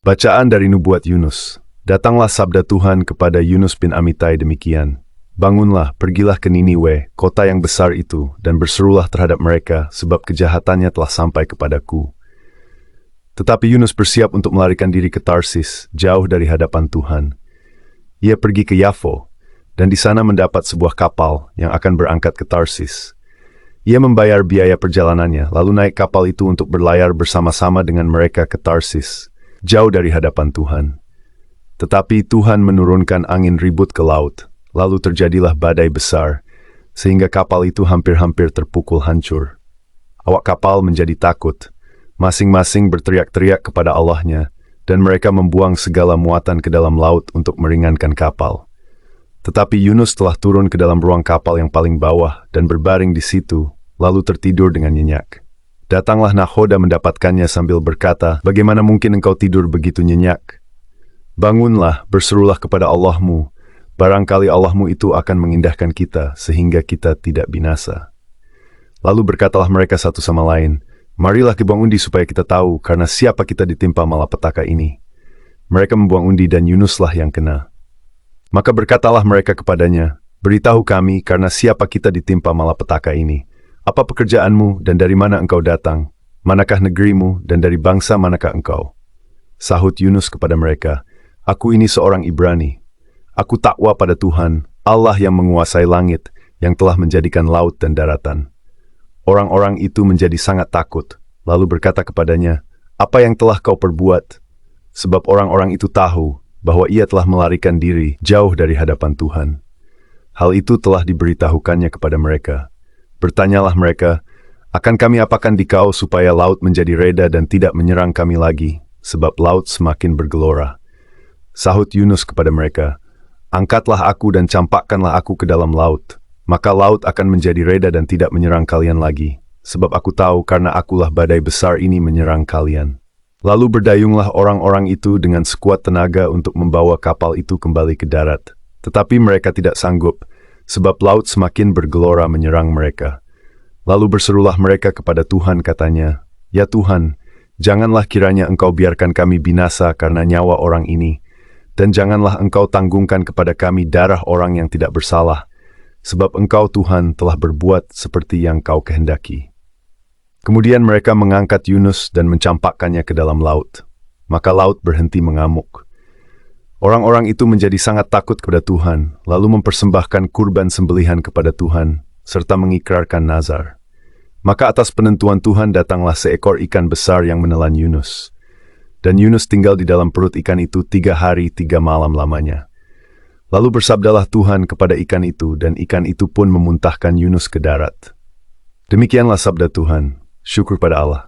Bacaan dari Nubuat Yunus. Datanglah sabda Tuhan kepada Yunus bin Amittai demikian. Bangunlah, pergilah ke Niniwe, kota yang besar itu, dan berserulah terhadap mereka, sebab kejahatannya telah sampai kepadaku. Tetapi Yunus bersiap untuk melarikan diri ke Tarsis, jauh dari hadapan Tuhan. Ia pergi ke Yafo, dan di sana mendapat sebuah kapal yang akan berangkat ke Tarsis. Ia membayar biaya perjalanannya, lalu naik kapal itu untuk berlayar bersama-sama dengan mereka ke Tarsis, jauh dari hadapan Tuhan. Tetapi Tuhan menurunkan angin ribut ke laut, lalu terjadilah badai besar, sehingga kapal itu hampir-hampir terpukul hancur. Awak kapal menjadi takut, masing-masing berteriak-teriak kepada Allahnya, dan mereka membuang segala muatan ke dalam laut untuk meringankan kapal. Tetapi Yunus telah turun ke dalam ruang kapal yang paling bawah dan berbaring di situ, lalu tertidur dengan nyenyak. Datanglah nakhoda mendapatkannya sambil berkata, "Bagaimana mungkin engkau tidur begitu nyenyak? Bangunlah, berserulah kepada Allahmu. Barangkali Allahmu itu akan mengindahkan kita, sehingga kita tidak binasa." Lalu berkatalah mereka satu sama lain, "Marilah dibuang undi supaya kita tahu, karena siapa kita ditimpa malapetaka ini." Mereka membuang undi dan Yunuslah yang kena. Maka berkatalah mereka kepadanya, "Beritahu kami, karena siapa kita ditimpa malapetaka ini. Apa pekerjaanmu dan dari mana engkau datang? Manakah negerimu dan dari bangsa manakah engkau?" Sahut Yunus kepada mereka, "Aku ini seorang Ibrani. Aku takwa pada Tuhan, Allah yang menguasai langit, yang telah menjadikan laut dan daratan." Orang-orang itu menjadi sangat takut, lalu berkata kepadanya, "Apa yang telah kau perbuat?" Sebab orang-orang itu tahu bahwa ia telah melarikan diri jauh dari hadapan Tuhan. Hal itu telah diberitahukannya kepada mereka. Bertanyalah mereka, "Akan kami apakan di kau supaya laut menjadi reda dan tidak menyerang kami lagi, sebab laut semakin bergelora?" Sahut Yunus kepada mereka, "Angkatlah aku dan campakkanlah aku ke dalam laut, maka laut akan menjadi reda dan tidak menyerang kalian lagi, sebab aku tahu karena akulah badai besar ini menyerang kalian." Lalu berdayunglah orang-orang itu dengan sekuat tenaga untuk membawa kapal itu kembali ke darat. Tetapi mereka tidak sanggup, sebab laut semakin bergelora menyerang mereka. Lalu berserulah mereka kepada Tuhan, katanya, "Ya Tuhan, janganlah kiranya engkau biarkan kami binasa karena nyawa orang ini, dan janganlah engkau tanggungkan kepada kami darah orang yang tidak bersalah, sebab engkau Tuhan telah berbuat seperti yang kau kehendaki." Kemudian mereka mengangkat Yunus dan mencampakkannya ke dalam laut. Maka laut berhenti mengamuk. Orang-orang itu menjadi sangat takut kepada Tuhan, lalu mempersembahkan kurban sembelihan kepada Tuhan, serta mengikrarkan nazar. Maka atas penentuan Tuhan datanglah seekor ikan besar yang menelan Yunus. Dan Yunus tinggal di dalam perut ikan itu 3 hari 3 malam lamanya. Lalu bersabdalah Tuhan kepada ikan itu, dan ikan itu pun memuntahkan Yunus ke darat. Demikianlah sabda Tuhan. Syukur pada Allah.